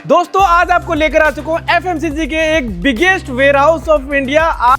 दोस्तों आज आपको लेकर आ चुका हूं एफएमसीजी के एक biggest warehouse of India.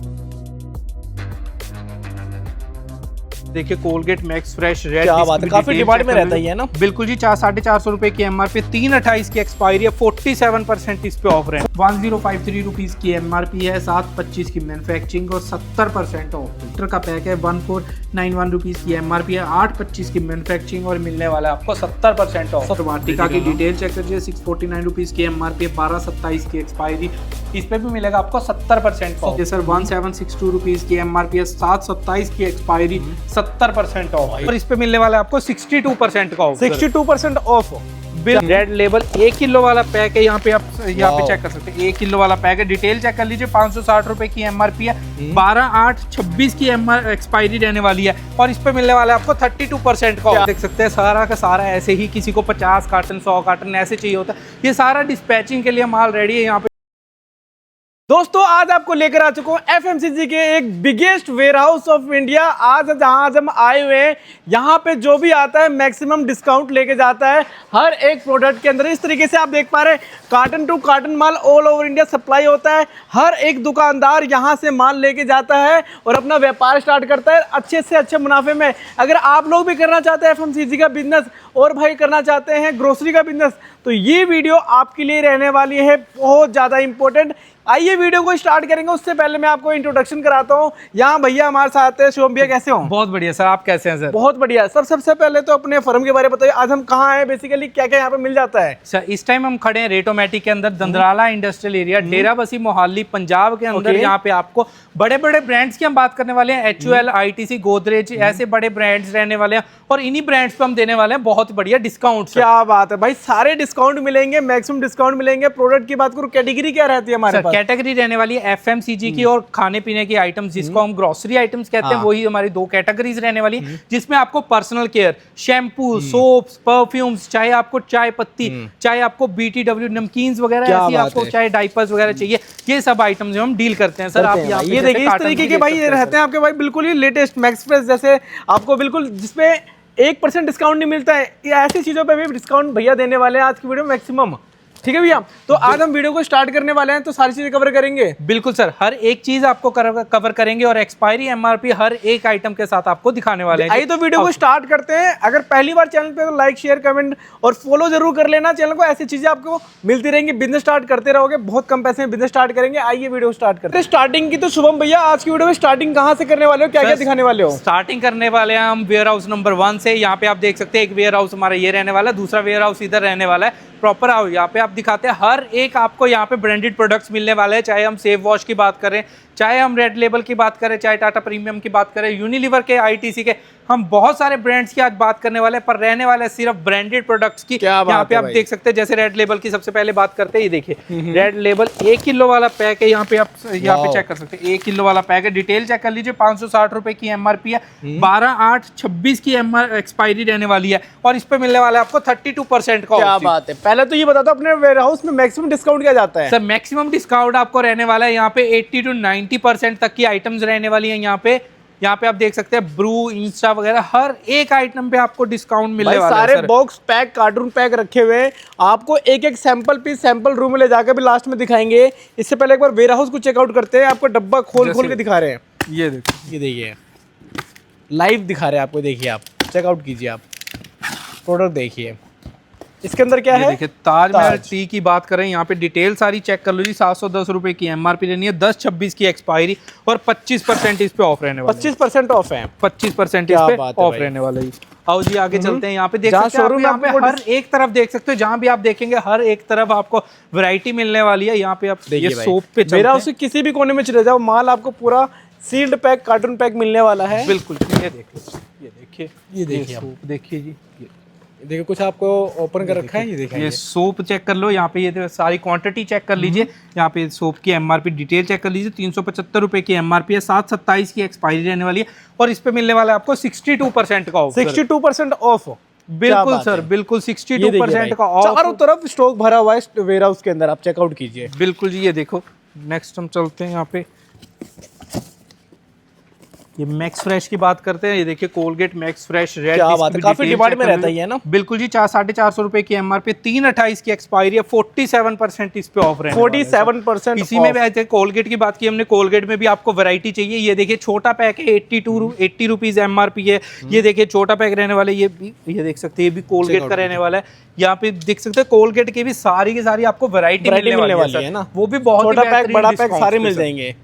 देखिए कोलगेट मैक्स फ्रेश रेड, क्या बात है, काफी डिमांड में रहता है ना। बिल्कुल जी, 4,450 रुपए की एमआरपी, 328 की एक्सपायरी है, 47% इस पे ऑफर है। 1053 रुपीज की एमआरपी है, 725 की मैन्युफैक्चरिंग और 70% ऑफ। लीटर का पैक है, 1491 रुपीज की एमआरपी है, 825 की मैन्युफैक्चरिंग और मिलने वाला है आपको 70% ऑफ। वाटिका की डिटेल चेक करिए, 649 रुपीज की एमआरपी है, 1227 की एक्सपायरी, इस पे भी मिलेगा आपको 70% ऑफ। सर 1762 रुपीज की एमआरपी है, 727 की एक्सपायरी, 70% ऑफ। और इस पे मिलने वाला है आपको 62% का of. 62% of. Bill red label 1 kilo वाला पैक है, यहाँ पे आप यहाँ पे चेक कर सकते हैं। 1 किलो वाला पैक है, डिटेल चेक कर लीजिए। 560 रुपए की एमआरपी है, 12/8/26 की एक्सपायरी रहने वाली है और इस पे मिलने वाला है आपको 32% का ऑफ। देख सकते हैं सारा का सारा ऐसे ही, किसी को 50 कार्टन 100 कार्टन ऐसे चाहिए होता है, ये सारा डिस्पैचिंग के लिए माल रेडी है यहाँ पे। दोस्तों आज आपको लेकर आ चुका हूं एफएमसीजी के एक biggest warehouse of India. आज हम आए हुए हैं, यहाँ पे जो भी आता है मैक्सिमम डिस्काउंट लेके जाता है हर एक प्रोडक्ट के अंदर। इस तरीके से आप देख पा रहे हैं कार्टन टू कार्टन माल ऑल ओवर इंडिया सप्लाई होता है। हर एक दुकानदार यहाँ से माल लेके जाता है और अपना व्यापार स्टार्ट करता है अच्छे से अच्छे मुनाफे में। अगर आप लोग भी करना चाहते हैं एफएमसीजी का बिजनेस और भाई करना चाहते हैं ग्रोसरी का बिजनेस, तो ये वीडियो आपके लिए रहने वाली है बहुत ज़्यादा इंपॉर्टेंट। आइए वीडियो को स्टार्ट करेंगे, उससे पहले मैं आपको इंट्रोडक्शन कराता हूँ। यहाँ भैया हमारे साथ है, शुभम भैया कैसे हो? बहुत बढ़िया सर, आप कैसे हैं सर? बहुत बढ़िया सर। सबसे पहले तो अपने फर्म के बारे में बताइए, आज हम कहाँ आए, बेसिकली क्या क्या यहाँ पे मिल जाता है? सर इस टाइम हम खड़े हैं रेटोमेटिक के अंदर, दंदराला इंडस्ट्रियल एरिया, डेरा बसी मोहाली पंजाब के अंदर। यहाँ पे आपको बड़े बड़े ब्रांड्स की हम बात करने वाले हैं, HUL, ITC, गोदरेज, ऐसे बड़े ब्रांड्स रहने वाले हैं और इन्हीं ब्रांड्स पे हम देने वाले हैं बहुत बढ़िया डिस्काउंट। क्या बात है भाई, सारे डिस्काउंट मिलेंगे, मैक्सिमम डिस्काउंट मिलेंगे। प्रोडक्ट की बात करूँ, कैटेगरी क्या रहती है हमारे पास? कैटेगरी रहने वाली है FMCG की और खाने पीने की आइटम्स, जिसको हम ग्रोसरी आइटम्स कहते हैं, वही हमारी दो कैटेगरीज रहने वाली है, जिसमें आपको personal care, shampoo, soaps, perfumes, चाहे आपको चाय पत्ती, चाहे आपको BTW नमकीन्स वगैरह, ऐसी आपको चाहे डाइपर्स वगैरह चाहिए, ये सब आइटम्स जो हम डील करते हैं सर। आप ये देखिए इस तरीके के भाई रहते हैं आपके भाई, बिल्कुल ही लेटेस्ट मैक्स फ्रेश जैसे आपको बिल्कुल, जिसपे 1% डिस्काउंट नहीं मिलता है, ये ऐसी चीजों पे भी डिस्काउंट भैया देने वाले हैं आज की वीडियो में मैक्सिमम। ठीक है भैया, तो आज हम वीडियो को स्टार्ट करने वाले हैं, तो सारी चीजें कवर करेंगे। बिल्कुल सर, हर एक चीज आपको कवर करेंगे और एक्सपायरी MRP हर एक आइटम के साथ आपको दिखाने वाले हैं। आइए तो वीडियो को स्टार्ट करते हैं। अगर पहली बार चैनल पे तो लाइक शेयर कमेंट और फॉलो जरूर कर लेना चैनल को, ऐसी चीजें आपको मिलती रहेंगी। बिजनेस स्टार्ट करते रहोगे, बहुत कम पैसे में बिजनेस स्टार्ट करेंगे। आइए वीडियो स्टार्ट करते हैं। स्टार्टिंग की तो शुभम भैया आज की वीडियो में स्टार्टिंग कहाँ से करने वाले हो, क्या क्या दिखाने वाले हो? स्टार्टिंग करने वाले हैं हम वेयर हाउस नंबर 1 से। यहाँ पे आप देख सकते हैं एक वेयर हाउस हमारा ये रहने वाला है, दूसरा वेयर हाउस इधर रहने वाला है प्रॉपर हाउस। यहाँ पे आप दिखाते हैं हर एक आपको यहाँ पे ब्रांडेड प्रोडक्ट्स मिलने वाले हैं, चाहे हम सेफ वॉश की बात करें, चाहे हम रेड लेबल की बात करें, चाहे टाटा प्रीमियम की बात करें, यूनिलीवर के, ITC के, हम बहुत सारे ब्रांड्स की आज बात करने वाले हैं, पर रहने वाले सिर्फ ब्रांडेड प्रोडक्ट्स की। यहाँ पे आप देख सकते हैं, जैसे रेड लेबल की सबसे पहले बात करते हैं, ये देखिए रेड लेबल 1 किलो वाला पैक है, यहाँ पे आप यहाँ पे चेक कर सकते हैं। 1 किलो वाला पैक है, डिटेल चेक कर लीजिए। 560 रुपए की MRP है, 12/8/26 की एक्सपायरी रहने वाली है और इस पे मिलने वाला है आपको 32% का। क्या बात है, पहले तो ये बता दो अपने वेयर हाउस में मैक्सिमम डिस्काउंट क्या जाता है? सर मैक्सिमम डिस्काउंट आपको रहने वाला है यहाँ पे 80 to 90% तक की आइटम्स रहने वाली हैं। यहाँ पे आप देख सकते हैं ब्रू, इंस्टा वगैरह हर एक आइटम पे आपको डिस्काउंट मिलने वाला है। सारे बॉक्स पैक, कार्टून पैक रखे हुए हैं, आपको एक एक सैंपल पीस सैंपल रूम में ले जाकर भी लास्ट में दिखाएंगे। इससे पहले एक बार वेयर हाउस को चेकआउट करते हैं, आपको डब्बा खोल के दिखा रहे हैं। ये देखो, ये देखिए लाइव दिखा रहे हैं आपको, देखिए आप चेकआउट कीजिए, आप प्रोडक्ट देखिए इसके अंदर क्या है। देखिए ताजमहल टी की बात करें, यहाँ पे डिटेल सारी चेक कर लो जी। 710 रुपए की MRP रहनी है, 10/26 की एक्सपायरी और 25% इस पे ऑफ रहने वाला है। 25% ऑफ है, 25% इस पे ऑफ रहने वाला है। आओ जी आगे चलते हैं। यहाँ पे देख सकते हैं आप, यहाँ पे हर एक तरफ देख सकते हो, जहाँ भी आप देखेंगे हर एक तरफ आपको वैरायटी मिलने वाली है। यहाँ पे आप देखिए सोप पे मेरा उसे किसी भी कोने में चले जाओ, माल आपको पूरा सील्ड पैक, कार्टून पैक मिलने वाला है। बिल्कुल, ये देखिए, ये देखिए सोप देखिए जी, देखिए कुछ आपको ओपन कर रखा है, ये देखिए। ये सोप चेक कर लो, यहाँ पे ये सारी क्वांटिटी चेक कर लीजिए। यहाँ पे सोप की MRP डिटेल चेक कर लीजिए। 375 रुपए की MRP है, 7/27 की एक्सपायरी रहने वाली है और इस पे मिलने वाला है आपको 62% का ऑफ। 62% ऑफ, बिल्कुल सर, बिल्कुल 62% का ऑफ। चारों तरफ स्टॉक भरा हुआ है वेयर हाउस के अंदर, आप चेकआउट कीजिए। बिल्कुल जी, ये देखो नेक्स्ट हम चलते हैं यहाँ पे। ये मैक्स फ्रेश की बात करते हैं, ये देखिए कोलगेट मैक्स फ्रेश रेड। क्या बात है, काफी डिमांड में रहता है ये ना। बिल्कुल जी, 400-450 रुपए की एमआरपी, 328 की एक्सपायरी है, 47% इस पे ऑफ है, 47% इसी में भी आए थे। कोलगेट की बात की हमने, कोलगेट में भी आपको वैरायटी चाहिए, ये देखिए छोटा पैक है 80 रुपीज एमआरपी है। ये देखिए छोटा पैक रहने वाले, ये भी ये देख सकते हैं, ये भी कोलगेट का रहने वाला है। यहाँ पे देख सकते हैं कोलगेट की भी सारी की सारी आपको वैरायटी मिलने वाली है ना, वो भी बहुत छोटा पैक बड़ा पैक सारे मिल जाएंगे।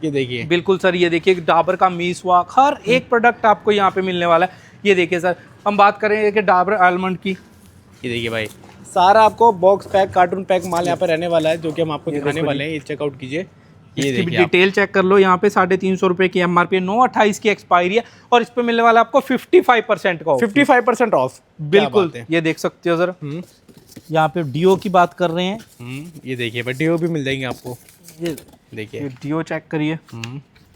ये देखिए बिल्कुल सर, ये देखिए डाबर का मीसवाक, हर एक प्रोडक्ट आपको यहाँ पे मिलने वाला है। ये देखिए सर, हम बात करें कि डाबर आलमंड की, ये देखिए भाई सारा आपको बॉक्स पैक कार्टून पैक माल यहाँ पे रहने वाला है, जो कि हम आपको दिखाने वाले हैं। ये चेकआउट कीजिए, इसकी भी डिटेल चेक कर लो। यहाँ पे 350 रुपए की एमआरपी है, 928 की एक्सपायरी है, और इस पे मिलने वाला आपको 55% का ऑफ। 55% ऑफ, बिल्कुल। ये देख सकते हो सर, यहाँ पे डीओ की बात कर रहे हैं, ये देखिए भाई डीओ भी मिल जाएंगे आपको। ये देखिए डीओ चेक करिए,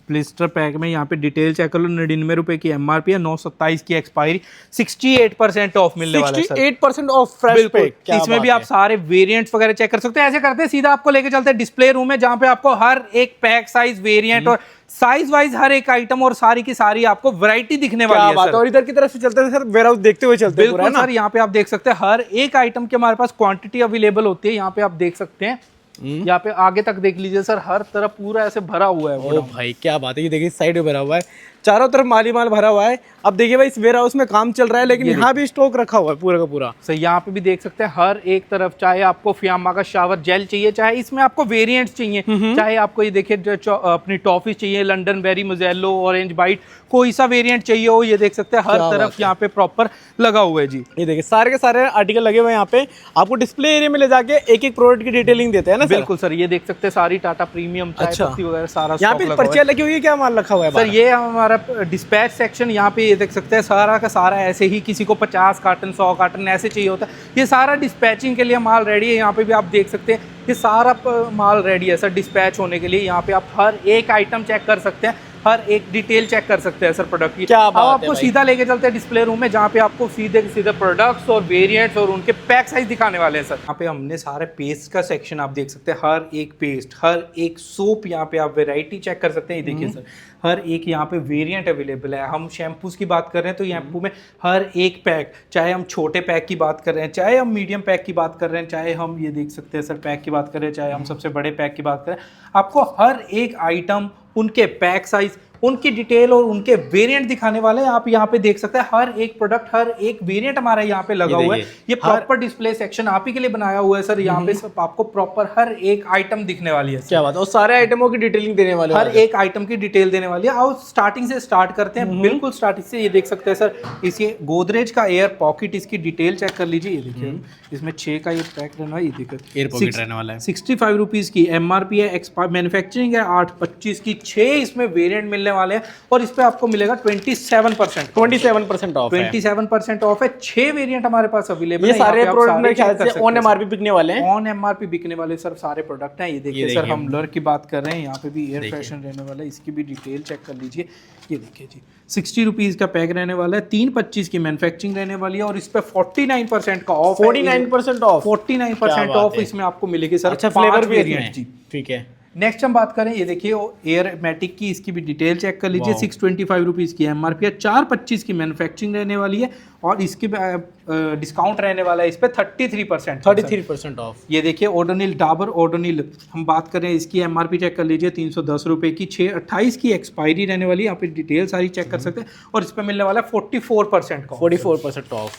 ब्लिस्टर पैक में यहाँ पे डिटेल चेक कर लो। 99 रुपए की एमआरपी है, 927 की एक्सपायरी, 68% ऑफ मिलने वाला है सर। 68% of fresh pack. इसमें भी आप सारे वेरिएंट्स वगैरह चेक कर सकते हैं। ऐसे करते हैं, सीधा आपको लेके चलते हैं डिस्प्ले रूम में, जहाँ पे आपको हर एक पैक साइज वेरिएंट और साइज वाइज हर एक आइटम और सारी की सारी आपको वैरायटी दिखने वाली है सर। और इधर की तरफ से चलते हैं सर, वेयरहाउस देखते हुए चलते हैं बिल्कुल सर, यहाँ पे आप देख सकते हैं हर एक आइटम की हमारे पास क्वांटिटी अवेलेबल होती है। यहाँ पे आप देख सकते हैं, यहाँ पे आगे तक देख लीजिए सर, हर तरफ पूरा ऐसे भरा हुआ है। ओ भाई क्या बात है, ये देखिए साइड में भरा हुआ है, चारों तरफ माल ही माल भरा हुआ है। अब देखिए भाई इस वेयर हाउस में काम चल रहा है, लेकिन यहाँ भी स्टॉक रखा हुआ है पूरा का पूरा। सर यहाँ पे भी देख सकते हैं हर एक तरफ, चाहे आपको फियामा का शावर जेल चाहिए, चाहे इसमें आपको वेरिएंट्स चाहिए, चाहे आपको ये देखिए अपनी टॉफी चाहिए, लंदन बेरी, मोजेलो, ऑरेंज बाइट, कोई सा वेरिएंट चाहिए हो, ये देख सकते हैं हर तरफ यहाँ पे प्रॉपर लगा हुआ है जी। ये देखिए सारे के सारे आर्टिकल लगे हुए हैं यहाँ पे। आपको डिस्प्ले एरिया में ले जाके एक एक प्रोडक्ट की डिटेलिंग देते हैं ना। बिल्कुल सर, ये देख सकते हैं सारी टाटा प्रीमियम चाय पत्ती वगैरह सारा यहाँ पे पर्चियां लगी हुई है। क्या माल रखा हुआ है सर? ये हमारा डिस्पैच सेक्शन, यहाँ पे ये देख सकते हैं सारा का सारा ऐसे ही, किसी को 50 कार्टन 100 कार्टन ऐसे चाहिए होता है, ये सारा डिस्पैचिंग के लिए माल रेडी है। यहाँ पे भी आप देख सकते हैं ये सारा माल रेडी है सर डिस्पैच होने के लिए। यहाँ पे आप हर एक आइटम चेक कर सकते हैं, हर एक डिटेल चेक कर सकते हैं सर प्रोडक्ट की। अब आपको सीधा लेके चलते हैं डिस्प्ले रूम में, जहाँ पे आपको सीधे सीधे प्रोडक्ट्स और वेरिएंट्स और उनके पैक साइज दिखाने वाले हैं सर। यहाँ पे हमने सारे पेस्ट का सेक्शन आप देख सकते हैं, हर एक पेस्ट, हर एक सोप, यहाँ पे आप वेराइटी चेक कर सकते हैं। ये देखिए सर, हर एक यहाँ पे वेरिएंट अवेलेबल है। हम शैम्पूज की बात कर रहे हैं तो शैम्पू में हर एक पैक, चाहे हम छोटे पैक की बात कर रहे हैं, चाहे हम मीडियम पैक की बात कर रहे हैं, चाहे हम ये देख सकते हैं सर पैक की बात कर रहे हैं, चाहे हम सबसे बड़े पैक की बात करें, आपको हर एक आइटम, उनके पैक साइज, उनकी डिटेल और उनके वेरिएंट दिखाने वाले हैं। आप यहाँ पे देख सकते हैं हर एक प्रोडक्ट, हर एक वेरिएंट हमारा यहाँ पे लगा हुआ है। ये प्रॉपर डिस्प्ले सेक्शन आप ही के लिए बनाया हुआ है सर। यहाँ पे सब आपको प्रॉपर हर एक आइटम दिखने वाली है। क्या बात है, और सारे आइटमों की डिटेलिंग देने वाले, हर एक आइटम की डिटेल देने वाली है। और स्टार्टिंग से स्टार्ट करते हैं, बिल्कुल स्टार्टिंग से। ये देख सकते हैं सर, इसके गोदरेज का एयर पॉकेट, इसकी डिटेल चेक कर लीजिए। ये देखिए इसमें 6 का ये पैक रहना है, ये देखिए एयर पॉकेट रहने वाला है। 65 रुपीज की एमआरपी है, मैन्युफैक्चरिंग है 825 की, 6 इसमें वेरिएंट मिलने वाले हैं और इस पे आपको मिलेगा 27% ऑफ। 27% ऑफ है। 6 वेरिएंट हमारे पास अवेलेबल है। ये सारे प्रोडक्ट मेरे ख्याल से ऑन एमआरपी बिकने वाले हैं। ऑन एमआरपी बिकने वाले सर सारे प्रोडक्ट हैं। ये देखिए सर, हम लर की बात कर रहे हैं, यहाँ पे भी एयर फ्रेशन रहने वाला है, इसकी भी डिटेल चेक कर लीजिए। ये देखिए जी, 60 रुपीज का पैक रहने वाला है, 325 की मैन्युफैक्चरिंग रहने वाली है और इस पे 49% का ऑफ, 49% ऑफ, 49% ऑफ इसमें आपको मिलेगी सर। अच्छा, फ्लेवर भी वेरिएंट जी, ठीक है। नेक्स्ट हम बात करें, ये देखिए एयरमेटिक की, इसकी भी डिटेल चेक कर लीजिए। 625 रुपीज़ की एमआरपी है, 425 की मैन्युफैक्चरिंग रहने वाली है और इसकी डिस्काउंट रहने वाला है इस पे 33% ऑफ। ये देखिए ओडोनिल, डाबर ओडोनिल हम बात करें, इसकी एमआरपी चेक कर लीजिए 310 रुपये की, 628 की एक्सपायरी रहने वाली है। आप डिटेल सारी चेक कर सकते हैं और इस पे मिलने वाला है 44% ऑफ।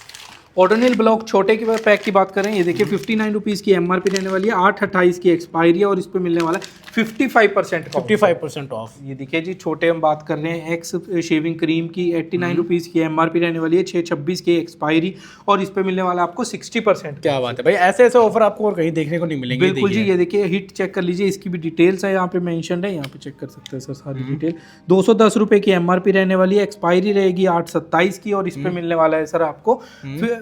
ओडोनिल ब्लॉक छोटे के पैक की बात करें, ये देखिए 59 रुपीज़ की एमआरपी रहने वाली है, 828 की एक्सपायरी है और इस पे मिलने वाला है 55% ऑफ। ये देखिए जी, छोटे हम बात कर रहे हैं एक्स शेविंग क्रीम की, 89 रुपीज़ की एमआरपी रहने वाली है, 626 की एक्सपायरी और इस पे मिलने वाला आपको 60%। क्या बात है भाई, ऐसे ऐसे ऑफर आपको और कहीं देखने को नहीं मिलेंगे। बिल्कुल जी, ये देखिए हिट चेक कर लीजिए, इसकी भी डिटेल्स है यहाँ पे मेंशन है, यहाँ पे चेक कर सकते हैं सर सारी डिटेल। 210 रुपये की एमआरपी रहने वाली है, एक्सपायरी रहेगी 827 की और इस पे मिलने वाला है सर आपको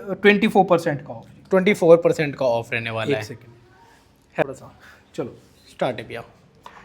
24% का ऑफ। 24% का ऑफ रहने वाला है। एक सेकेंड, चलो स्टार्ट है भैया।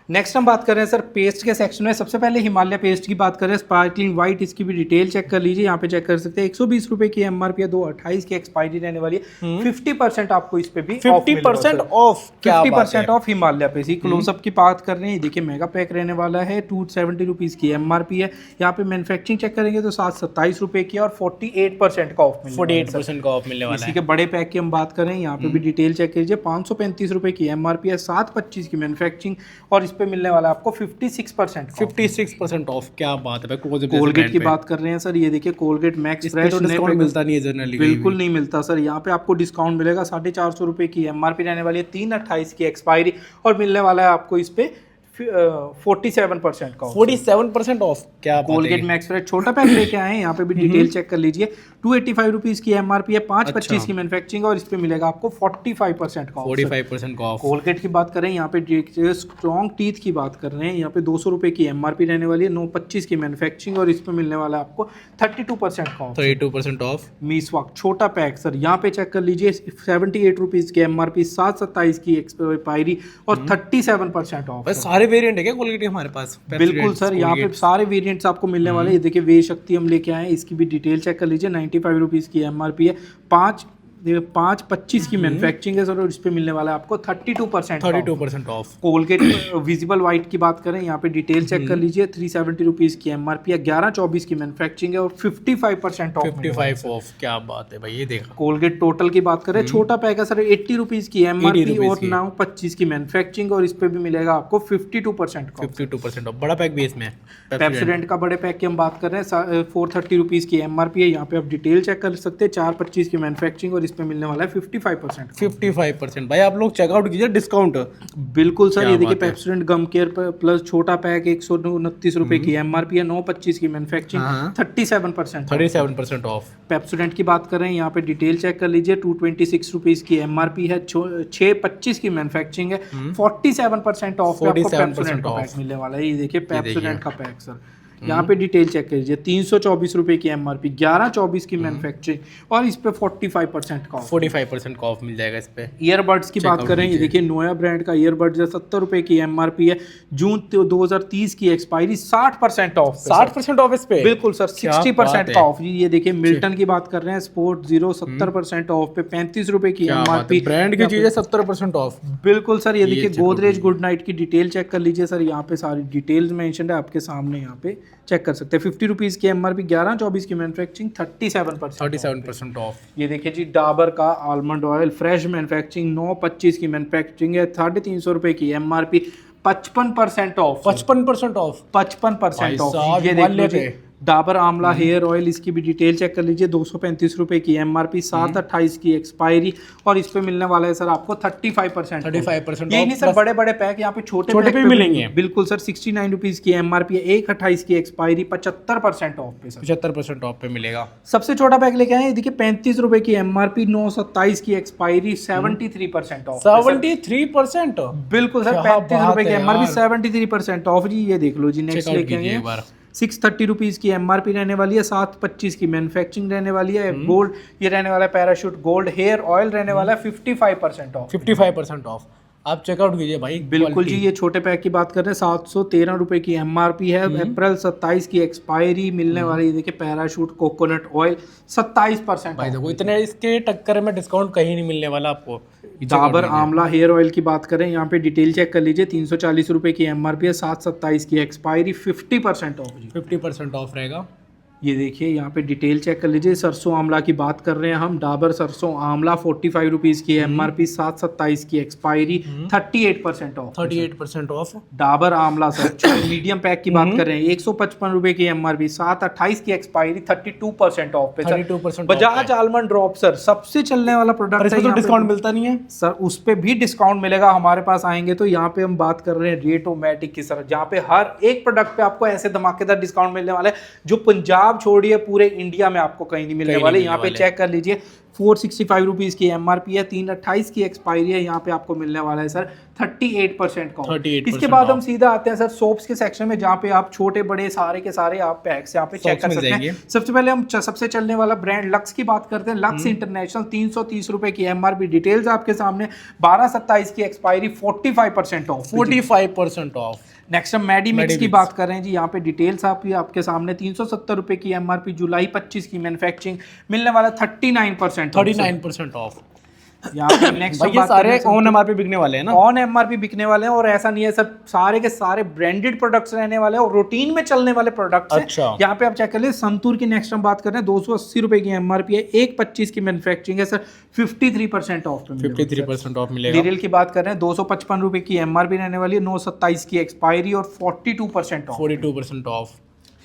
नेक्स्ट हम बात कर रहे हैं सर पेस्ट के सेक्शन में। सबसे पहले हिमालय पेस्ट की बात करें, स्पार्कलिंग व्हाइट, इसकी भी डिटेल चेक कर लीजिए। यहाँ पे चेक कर सकते हैं 120 रुपए की एमआरपी है, 228 की एक्सपायरी रहने वाली है। 50% आपको इस पे भी 50% ऑफ, 50% ऑफ हिमालय पे। इसी क्लोजअप की बात कर रहे हैं, देखिए मेगा पैक रहने वाला है, 270 रुपीज की एमआरपी है। यहाँ पे मैन्युफैक्चरिंग चेक करेंगे तो 727 रुपए की और 48% का ऑफ, 48% का ऑफ मिलने वाला इसी के बड़े पैक की हम बात करें, यहाँ पे भी डिटेल चेक कीजिए। 535 रुपए की एमआरपी है, 725 की मैन्युफैक्चरिंग और इस पे मिलने वाला है आपको 56% ऑफ। क्या बात है भाई। कोलगेट की बात कर रहे हैं सर, ये देखिए कोलगेट मैक्स फ्रेश तो डिस्काउंट मिलता नहीं है जनरली, बिल्कुल नहीं मिलता सर। यहाँ पे आपको डिस्काउंट मिलेगा, 450 रुपए की एमआरपी रहने वाली है, 328 की एक्सपायरी और मिलने वाला है आपको इस पे 47% का, 47% ऑफ। क्या कोलगेट मैक्स फ्रेश छोटा पैक लेके आए हैं। यहाँ पे भी डिटेल चेक कर लीजिए। 285 रुपीज की एमआरपी है, 525 की मैन्युफैक्चरिंग और इस पे मिलेगा आपको 45% का, 45% का ऑफ। कोलगेट की बात करें, यहाँ पे स्ट्रॉन्ग टीथ की बात कर रहे हैं, यहाँ पे 200 रुपए की एमआरपी रहने वाली है, 925 की मैन्युफैक्चरिंग और इस पे मिलने वाला है आपको 32% का ऑफ, 32% ऑफ। मीसवाक छोटा पैक सर, यहाँ पे चेक कर लीजिए 78 रुपीज की एमआरपी, 727 की एक्सपायरी और 37% ऑफ। सारे वेरिएंट है क्या कोलगेट के हमारे पास? बिल्कुल सर, यहाँ पे सारे वेरिएंट्स आपको मिलने वाले हैं। ये देखिए वे शक्ति हम लेके आए हैं, इसकी भी डिटेल चेक कर लीजिए। 95 रुपीज की एमआरपी है, 525 की मैन्युफैक्चरिंग है सर और इस पे मिलने वाला है आपको 32% ऑफ। कोलगेट विजिबल व्हाइट की बात करें, यहाँ पे डिटेल चेक कर लीजिए। 370 रुपीज की एमआरपी है, 1124 की मैन्युफैक्चरिंग है और 55% ऑफ, 55 ऑफ। क्या बात है भाई, ये देखा। कोलगेट टोटल की बात करें, छोटा पैक है सर, 80 रुपीज की एमआरपी और 925 की मैन्युफैक्चरिंग और इस पे भी मिलेगा आपको 52% ऑफ। बड़ा पैक भी इसमें है, पेप्सोडेंट का बड़े पैक की हम बात कर रहे हैं, 430 रुपीज की एमआरपी है। यहाँ पे आप डिटेल चेक कर सकते हैं, 425 की मैन्युफैक्चरिंग और इस पे मिलने वाला है 55%। 55% भाई, आप लोग चेकआउट कीजिए, डिस्काउंट। बिल्कुल सर, ये देखिए पेप्सोडेंट गम केयर प्लस छोटा पैक 129 रुपए की एमआरपी है, 925 की मैन्युफैक्चरिंग, 37% ऑफ। पेप्सोडेंट की बात कर रहे हैं, यहाँ पे डिटेल चेक कर लीजिए। 226 रुपीज की एमआरपी है, 625 की मैन्युफैक्चरिंग है, 47% ऑफ, 47% का पैक मिलने वाला है। ये देखिए पेप्सोडेंट का पैक सर, यहाँ पे डिटेल चेक कीजिए। 324 रुपए की एमआरपी, 1124 की मैन्युफैक्चरिंग और इस पे 45% का ऑफ, 45% का ऑफ मिल जाएगा इस पे। ईयरबड्स की बात करें, ये देखिए नोया ब्रांड का ईयरबड्स है, 70 रुपए की एमआरपी है, जून 2030 की एक्सपायरी, 60% ऑफ, 60% ऑफ इस पे। बिल्कुल सर, 60% का ऑफ। ये देखिए मिल्टन की बात कर रहे हैं, स्पोर्ट 0 70% ऑफ पे 35 रुपए की एमआरपी, ब्रांड की चीजें 70% ऑफ। बिल्कुल सर, ये देखिए गोदरेज गुड नाइट की डिटेल चेक कर लीजिए सर, यहाँ पे सारी डिटेल्स मेंशन है आपके सामने, यहाँ पे चेक कर सकते हैं। 50 रुपीज की एमआरपी, 1124 की मैन्युफैक्चरिंग, 37% ऑफ। ये देखिए जी डाबर का आलमंड ऑयल फ्रेश मैन्युफैक्चरिंग, 925 की मैन्युफैक्चरिंग है, 350 रुपए की एमआरपी, 55% ऑफ, 55% ऑफ, 55% ऑफ। ये देख लीजिए डाबर आंवला हेयर ऑयल, इसकी भी डिटेल चेक कर लीजिए। 235 रुपए की एमआरपी, 728 की एक्सपायरी और इस पे मिलने वाला है सर आपको 35%। 35% ये नहीं सर, बड़े बड़े पैक यहाँ पे छोटे पैक पे मिलेंगे। बिल्कुल सर, 69 रुपीज की एमआरपी है, 128 की एक्सपायरी, 75% ऑफ पे सर, 75% ऑफ पे मिलेगा। सबसे छोटा पैक लेके आए, देखिए 35 रुपए की एमआरपी, 927 की एक्सपायरी, 73% ऑफ, 73%। बिल्कुल सर, 35 रुपए की एमआरपी, 73% ऑफ जी। ये देख लो जी, नेक्स्ट लेके आए 630 रुपीज की एमआरपी रहने वाली है, 725 की मैन्युफैक्चरिंग रहने वाली है, गोल्ड ये रहने वाला है, पैराशूट गोल्ड हेयर ऑयल रहने वाला है, 55% ऑफ, 55% ऑफ। आप चेकआउट कीजिए भाई। बिल्कुल जी, ये छोटे पैक की बात कर रहे हैं, 713 रुपए की एमआरपी है, अप्रैल 27 की एक्सपायरी, मिलने वाली देखिए पैराशूट कोकोनट ऑयल, 27% भाई। देखो इतने इसके टक्कर में डिस्काउंट कहीं नहीं मिलने वाला आपको। डाबर आंवला हेयर ऑयल की बात करें, यहाँ पे डिटेल चेक कर लीजिए। 340 रुपए की एमआरपी है, 727 की एक्सपायरी, 50% ऑफ जी, 50% ऑफ रहेगा। ये देखिए यहाँ पे डिटेल चेक कर लीजिए। सरसों आंवला की बात कर रहे हैं हम, डाबर सरसों आंवला 45 रुपीज की एमआरपी, 727 की एक्सपायरी, 38% ऑफ, 38% ऑफ। डाबर आंवला सर मीडियम पैक की बात कर रहे हैं, 155 रुपए की एमआरपी, 728 की एक्सपायरी, 32% ऑफ पे, 32% बजाज आलमंड ड्रॉप सर सबसे चलने वाला प्रोडक्ट है, डिस्काउंट मिलता नहीं है सर, उस पे भी डिस्काउंट मिलेगा। हमारे पास आएंगे तो यहाँ पे हम बात कर रहे हैं रेटोमैटिक की सर, जहाँ पे हर एक प्रोडक्ट पे आपको ऐसे धमाकेदार डिस्काउंट मिलने वाले हैं जो पंजाब पंजाब छोड़िए पूरे इंडिया में आपको कहीं नहीं मिलने कहीं वाले। नहीं यहाँ पे मिलने चेक कर लीजिए 465 रुपीज़ की MRP है, 328 की एक्सपायरी है, यहाँ पे आपको मिलने वाला है सर 38% का। 38% इसके बाद हम सीधा आते हैं सर सोप्स के सेक्शन में, जहाँ पे आप छोटे बड़े सारे के सारे आप पैक्स यहाँ पे चेक कर सकते हैं। सबसे पहले हम सबसे चलने वाला ब्रांड लक्स की बात करते हैं। लक्स इंटरनेशनल 330 रुपए की MRP, डिटेल्स आपके सामने, 12/27 की एक्सपायरी, 45% ऑफ। 45% ऑफ। नेक्स्ट हम मैडीमिक्स की बात कर रहे हैं जी, यहाँ पे डिटेल्स आपके सामने, 370 रुपए की MRP, जुलाई 25 की मैन्युफैक्चरिंग, मिलने वाला 39% ऑफ। यहाँ पे नेक्स्ट ये सारे ऑन MRP बिकने वाले हैं ना? ऑन MRP बिकने वाले हैं, और ऐसा नहीं है सर, सारे के सारे ब्रांडेड प्रोडक्ट्स रहने वाले हैं और रूटीन में चलने वाले प्रोडक्ट्स हैं। अच्छा। यहाँ पे आप चेक कर लीजिए संतूर की नेक्स्ट हम बात कर रहे हैं, 280 रुपए की MRP है, 125 की मैन्युफैक्चरिंग है सर, 53% ऑफ। 53% ऑफ मिलेगा। डीरेल की बात कर रहे हैं, 255 रुपए की MRP रहने वाली है, 9/27 की एक्सपायरी और 42% ऑफ। 42% ऑफ।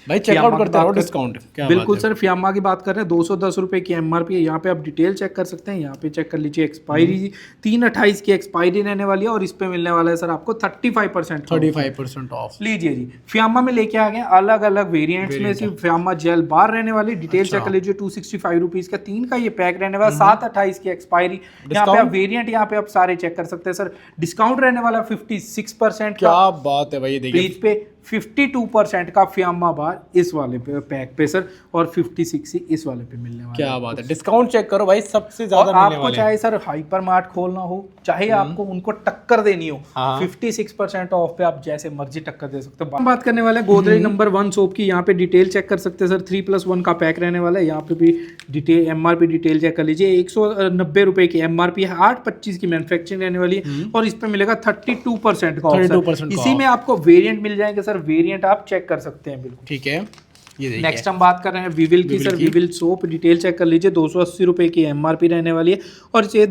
भाई चेकआउट करते रहो डिस्काउंट। बिल्कुल सर। फियामा की बात कर रहे हैं, 210 रुपए की MRP है, यहाँ पे आप डिटेल चेक कर सकते हैं। यहाँ पे चेक कर लीजिए एक्सपायरी 3/28 की एक्सपायरी रहने वाली है, और इस पे मिलने वाला है सर आपको 35% ऑफ। लीजिए जी। फियामा में लेके आ गए अलग अलग वेरिएंट्स में से फियामा जेल बार रहने वाली, डिटेल चेक कर लीजिए, 265 रुपीज का 3 का ये पैक रहने वाला, 7/28 की एक्सपायरी। यहाँ पे आप वेरियंट यहाँ पे आप सारे चेक कर सकते हैं सर। डिस्काउंट रहने वाला 56%। क्या बात है भाई, देखिए प्लीज पे 52% का फियामा बार इस वाले पे पैक पे सर, और 56 इस वाले पे मिलने वाला। क्या बात है, डिस्काउंट चेक करो भाई, सबसे ज्यादा और मिलने आपको वाले। चाहे सर हाइपर मार्ट खोलना हो, चाहे आपको उनको टक्कर देनी हो, 56% ऑफ पे आप जैसे मर्जी टक्कर दे सकते हो। हम बात करने वाले हैं गोदरेज नंबर 1 सोप की। यहाँ पे डिटेल चेक कर सकते हैं सर, 3+1 का पैक रहने वाला है। यहाँ पे भी डिटेल MRP डिटेल चेक कर लीजिए, 190 रुपए की MRP है, 825 की मैन्युफैक्चरिंग रहने वाली है, और इस पे मिलेगा 32% का ऑफ। 32% इसी में आपको वेरिएंट मिल जाएंगे सर, वेरिएंट आप चेक कर सकते हैं। बिल्कुल ठीक है। ये देखिए नेक्स्ट हम बात कर रहे हैं विविल की sir. Vivel soap detail check कर लीजिए, 280 रुपए की MRP रहने वाली है, और ये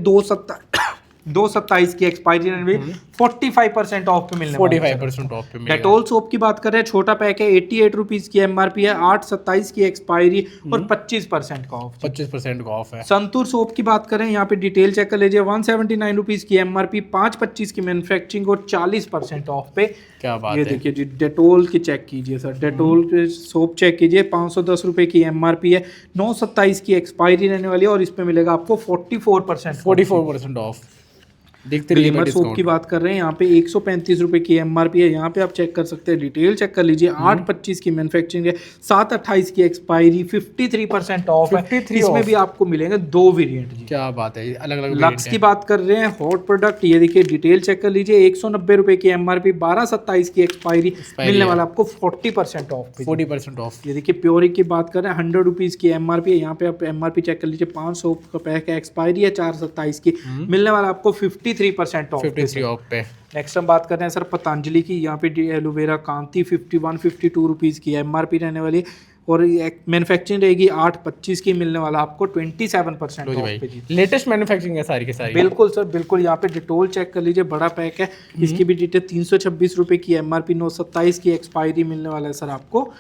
2/27 की एक्सपायरी रहने वाली है, 45% ऑफ पे मिलने वाला है। 45% ऑफ पे मिलेगा। डेटोल सोप की बात कर रहे हैं, छोटा पैक है, 88 रुपीज की MRP है, 8/27 की एक्सपायरी और 25% का ऑफ। 25% का ऑफ है। संतूर सोप की बात करें, यहाँ पे डिटेल चेक कर लीजिए, 179 रुपीज की MRP, 5/25 की मैन्युफैक्चरिंग और 40% ऑफ पे। क्या बात ये है। देखिए जी, डेटोल की चेक कीजिए सर, डेटोल के सोप चेक कीजिए, 510 रुपए की MRP है, 9/27 की एक्सपायरी रहने वाली है, और इस पे मिलेगा आपको 44% ऑफ। देखते रहिए। ग्लिमर सोप की बात कर रहे हैं, यहाँ पे 135 रुपए की MRP है, यहाँ पे आप चेक कर सकते हैं, डिटेल चेक कर लीजिए, 8/25 की मैन्युफैक्चरिंग है, 7/28 की एक्सपायरी, 53% ऑफ है। इसमें भी आपको मिलेंगे 2 वेरिएंट जी। क्या बात है, अलग अलग। लक्स की बात कर रहे हैं, हॉट प्रोडक्ट, ये देखिए डिटेल चेक कर लीजिए, 190 रुपए की MRP, 12/27 की एक्सपायरी, मिलने वाला आपको 40% ऑफ। 40% ऑफ। ये देखिए प्योरिक की बात कर रहे हैं, 100 रुपीज की MRP है, यहाँ पे आप MRP चेक कर लीजिए, 500 का पैक है, एक्सपायरी है 4/27 की, मिलने वाला आपको 53% ऑफ। 53 ऑफ पे। नेक्स्ट हम बात कर रहे हैं सर पतंजलि की। यहाँ पे एलोवेरा कांति 52 रुपीज़ की MRP रहने वाली है, और मैन्युफैक्चरिंग रहेगी 8/25 की, मिलने वाला आपको 27% ऑफ पे जी। लेटेस्ट मैन्युफैक्चरिंग है सारी की सारी। बिल्कुल सर, बिल्कुल। यहाँ पे डिटोल चेक कर लीजिए, बड़ा पैक है, इसकी भी डिटेल 326 रुपए की MRP, 9/27 की एक्सपायरी, मिलने वाला है सर आपको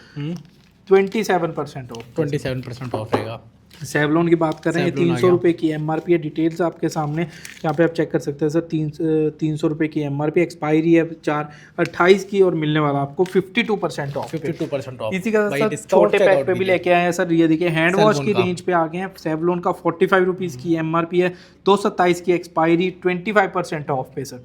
27% ऑफ। 27% ऑफ रहेगा। सेवलॉन की बात कर रहे हैं, 300 रुपए की MRP है, डिटेल्स आपके सामने यहाँ पे आप चेक कर सकते हैं सर, 300 रुपए की MRP, एक्सपायरी है 4/28 की, और मिलने वाला आपको 52% ऑफ। 52% ऑफ। इसी का सर छोटे पैक पे भी लेके आए हैं सर, ये देखिए हैंड वॉश की रेंज पे आ गए हैं। सेवलॉन का 45 रुपीज़ की MRP है, 2/27 की एक्सपायरी, 25% ऑफ पे सर।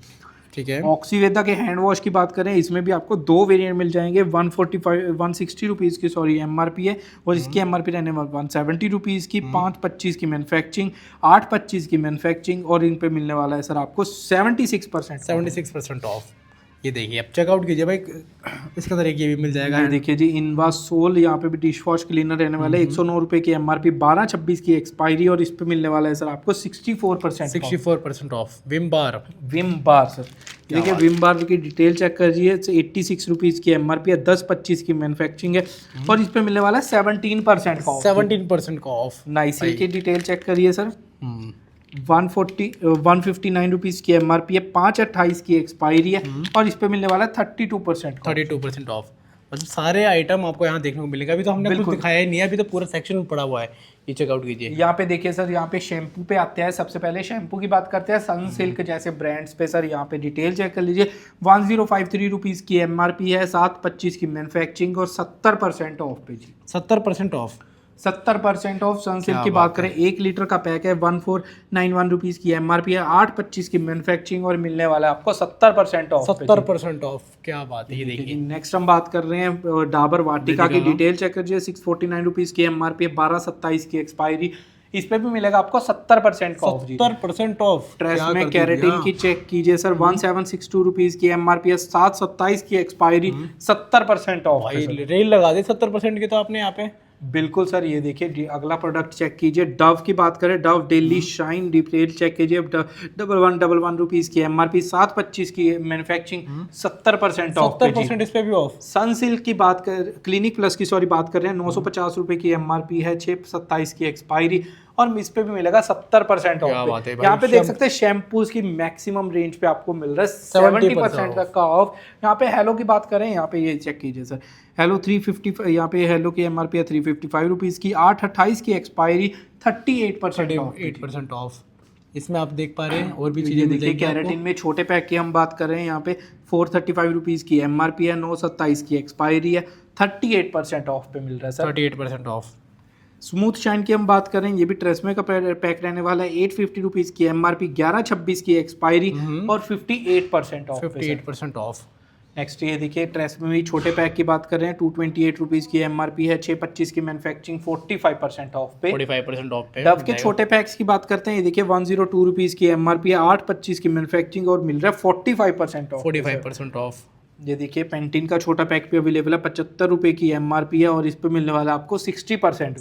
ठीक है। ऑक्सीवेदा के हैंड वॉश की बात करें, इसमें भी आपको 2 वेरिएंट मिल जाएंगे, 160 रुपीज़ की MRP है, और इसकी MRP रहने वाली 170 रुपीज़ की, 5/25 की मैन्युफैक्चरिंग, 8/25 की मैन्युफैक्चरिंग, और इन पे मिलने वाला है सर आपको 76% ऑफ। ये देखिए, अब चेकआउट कीजिए भाई, इसके अंदर एक ये भी मिल जाएगा। ये देखिए जी, इनवा सोल, यहाँ पे भी डिश वॉश क्लीनर रहने वाला है, 109 रुपए की MRP, 12/26 की एक्सपायरी, और इस पे मिलने वाला है सर आपको 64% ऑफ। Vim bar sir. देखिए विम बार की डिटेल चेक करिए, 86 रुपीज़ की MRP है, 10/25 की मैन्युफैक्चरिंग है, और इस पे मिलने वाला है 17% का ऑफ। 17% का ऑफ। नाइसिल की डिटेल चेक करिए सर, 159 रुपीज़ की MRP है, 5/28 की एक्सपायरी है, और इस पे मिलने वाला है 32% ऑफ। मतलब सारे आइटम आपको यहाँ देखने को मिलेगा। अभी तो हमने कुछ दिखाया ही नहीं है, अभी तो पूरा सेक्शन पड़ा हुआ है, ये चेकआउट कीजिए। यहाँ पे देखिए सर, यहाँ पे शैम्पू पे आते हैं। सबसे पहले शैम्पू की बात करते हैं। सनसिल्क जैसे ब्रांड्स पे सर यहाँ पे डिटेल चेक कर लीजिए। 1053 रुपीज़ की MRP है, 725 की मैन्युफैक्चरिंग और 70% ऑफ पे जी। 70% ऑफ, 70% ऑफ सनसिल्क की बात करें। 1 लीटर का पैक है, 1491 रुपीज़ की MRP है, 825 की मैन्युफैक्चरिंग और मिलने वाला है आपको 70% ऑफ। 70% ऑफ, क्या बात है। ये देखिए नेक्स्ट हम बात कर रहे हैं डाबर वाटिका की। डिटेल चेक करिए। 649 रुपीज़ की MRP है, 1227 की एक्सपायरी। इस पे भी मिलेगा आपको 70% का ऑफ। 70% ऑफ। ट्रेस में कैरेटीन की चेक कीजिए सर, 1762 रुपीज़ की MRP है, 727 की एक्सपायरी, 70% ऑफ। भाई रेल लगा दी 70% की तो आपने यहाँ पे। बिल्कुल सर। ये देखिए अगला प्रोडक्ट चेक कीजिए। डव की बात करें, Dove daily shine detail check कीजिए। 1111 रुपीज़ की MRP, 725 की मैन्युफैक्चरिंग, 70% ऑफ। 70% इस पे भी ऑफ। सनसिल्क की बात कर, क्लिनिक प्लस की सॉरी बात कर रहे हैं, 950 रुपए की MRP है, 627 की एक्सपायरी और इस पे भी मिलेगा 70% ऑफ। यहाँ पे देख सकते हैं शैम्पूज की मैक्सिमम रेंज पे आपको मिल रहा है 70% तक का ऑफ। यहाँ पे हेलो की बात करें, यहाँ पे ये चेक कीजिए सर, हेलो 350, यहाँ पे हेलो की MRP है 355 रुपीज़ की, 828 की एक्सपायरी, 38% ऑफ। इसमें आप देख पा रहे हैं और भी चीजें देखिए। कैरेटीन में छोटे पैक की हम बात कर रहे हैं, यहाँ पे 435 रुपीज़ की MRP है, 927 की एक्सपायरी है, 38% ऑफ पे मिल रहा है सर। 38% ऑफ। स्मूथ शाइन की हम बात करें, ये भी ट्रेसमे का पैक रहने वाला है, 850 रुपीज़ की MRP, 1126 की एक्सपायरी और 58% ऑफ। 58% ऑफ। नेक्स्ट ये देखिए ट्रेसमे में छोटे पैक की बात कर रहे हैं, 228 रुपीज़ की MRP है, 625 की मैन्युफैक्चरिंग, 45% ऑफ पे। 45% ऑफ पे। डव के छोटे पैक्स की बात करते हैं, ये देखिए 102 रुपीज़ की MRP है, 825 की मैन्युफैक्चरिंग और मिल रहा है 45% ऑफ। 45% ऑफ। ये देखिए पेंटीन का छोटा पैक भी अवेलेबल है, 75 रुपये की MRP है और इस पे मिलने वाला आपको 60%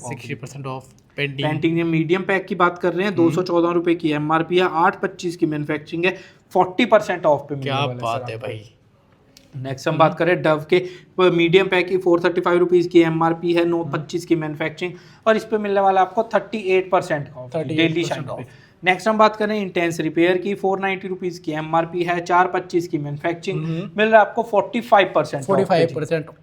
ऑफ। पेंटिंग में मीडियम पैक की बात कर रहे हैं, 214 रुपये की MRP है, 825 की मैन्युफैक्चरिंग है, 40% ऑफ पे मिलने क्या वाला बात है भाई। नेक्स्ट हम बात करें डव के मीडियम पैक की, 435 रुपीज़ की MRP है, 925 की मैन्युफैक्चरिंग और इस पे मिलने वाला आपको 38% का ऑफ डेली शाइन पे। नेक्स्ट हम बात करें इंटेंस रिपेयर की, 490 रुपीज़ की MRP है, 425 की मैन्युफैक्चरिंग, मिल रहा है आपको 45%।